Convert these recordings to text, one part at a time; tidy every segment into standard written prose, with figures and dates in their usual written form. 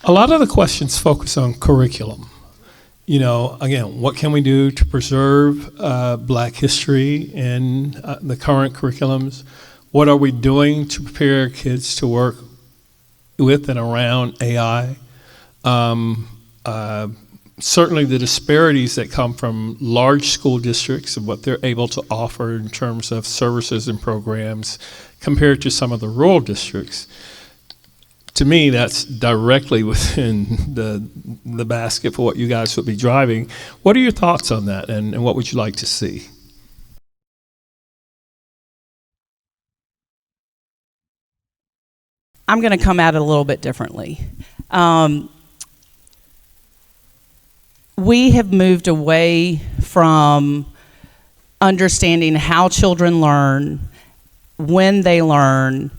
A lot of the questions focus on curriculum. Again, what can we do to preserve Black history in the current curriculums? What are we doing to prepare kids to work with and around AI? Certainly the disparities that come from large school districts and what they're able to offer in terms of services and programs compared to some of the rural districts. To me, that's directly within the basket for what you guys would be driving. What are your thoughts on that, and what would you like to see? I'm going to come at it a little bit differently. We have moved away from understanding how children learn, when they learn,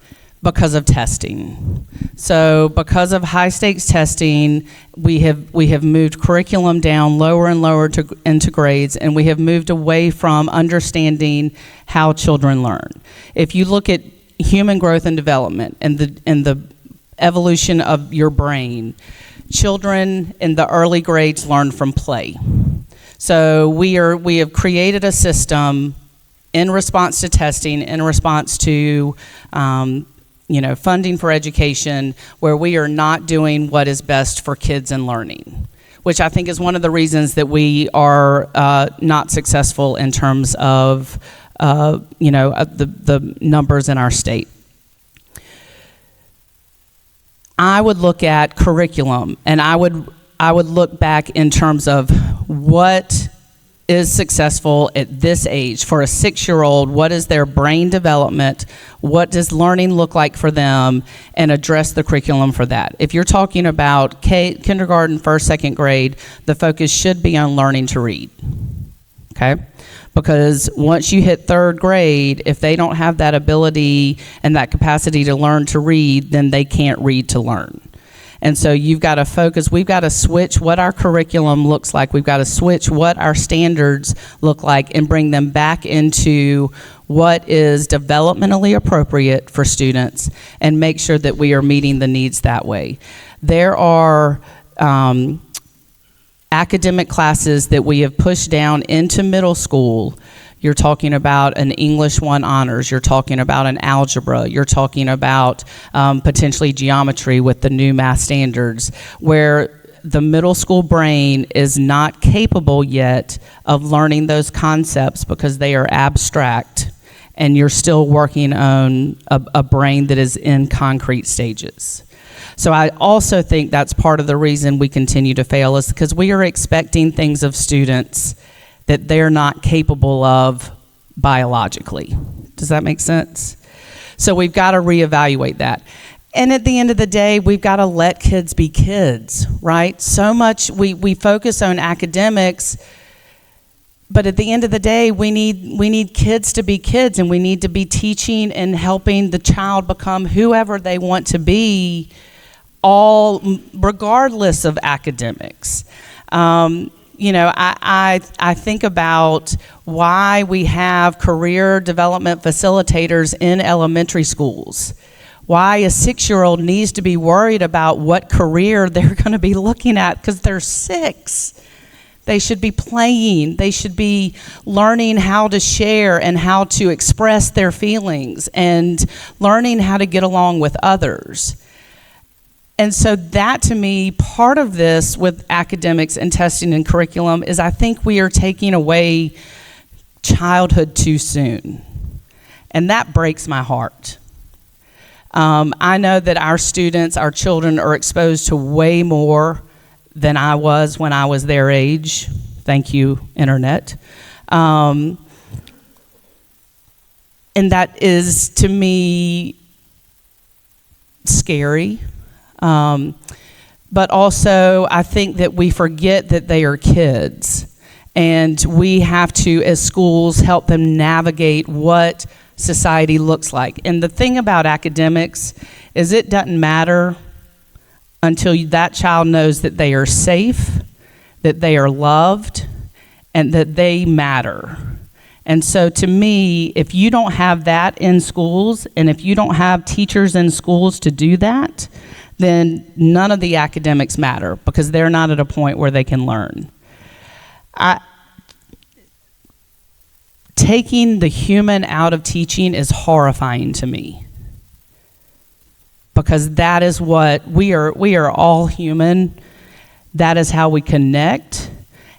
because of testing. So because of high stakes testing, we have moved curriculum down lower and lower into grades, and we have moved away from understanding how children learn. If you look at human growth and development and the evolution of your brain, children in the early grades learn from play. So we have created a system in response to testing, in response to funding for education, where we are not doing what is best for kids and learning, which I think is one of the reasons that we are not successful in terms of the numbers in our state. I would look at curriculum, and I would look back in terms of what is successful at this age for a 6-year-old. What is their brain development? What does learning look like for them? And address the curriculum for that. If you're talking about kindergarten, first, second grade, the focus should be on learning to read. Okay? Because once you hit third grade, if they don't have that ability and that capacity to learn to read, then they can't read to learn. And so you've got to focus, we've got to switch what our curriculum looks like, we've got to switch what our standards look like and bring them back into what is developmentally appropriate for students and make sure that we are meeting the needs that way. There are academic classes that we have pushed down into middle school. You're talking about an English 1 honors, you're talking about an algebra, you're talking about potentially geometry with the new math standards, where the middle school brain is not capable yet of learning those concepts because they are abstract, and you're still working on a brain that is in concrete stages. So I also think that's part of the reason we continue to fail, is because we are expecting things of students that they're not capable of biologically. Does that make sense? So we've got to reevaluate that. And at the end of the day, we've got to let kids be kids, right? So much we focus on academics, but at the end of the day, we need kids to be kids, and we need to be teaching and helping the child become whoever they want to be, all regardless of academics. I think about why we have career development facilitators in elementary schools. Why a 6-year-old needs to be worried about what career they're going to be looking at because they're 6. They should be playing. They should be learning how to share and how to express their feelings and learning how to get along with others. And so that, to me, part of this with academics and testing and curriculum is I think we are taking away childhood too soon. And that breaks my heart. I know that our students, our children, are exposed to way more than I was when I was their age. Thank you, Internet. And that is, to me, scary. But also, I think that we forget that they are kids, and we have to, as schools, help them navigate what society looks like. And the thing about academics is it doesn't matter until that child knows that they are safe, that they are loved, and that they matter. And so to me, if you don't have that in schools, and if you don't have teachers in schools to do that, then none of the academics matter because they're not at a point where they can learn. Taking the human out of teaching is horrifying to me, because that is what we are all human. That is how we connect,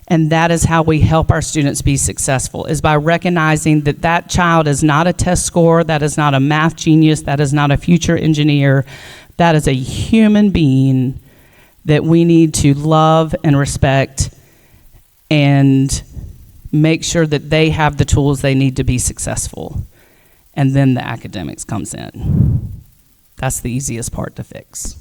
and that is how we help our students be successful, is by recognizing that that child is not a test scorer, that is not a math genius, that is not a future engineer. That is a human being that we need to love and respect and make sure that they have the tools they need to be successful. And then the academics comes in. That's the easiest part to fix.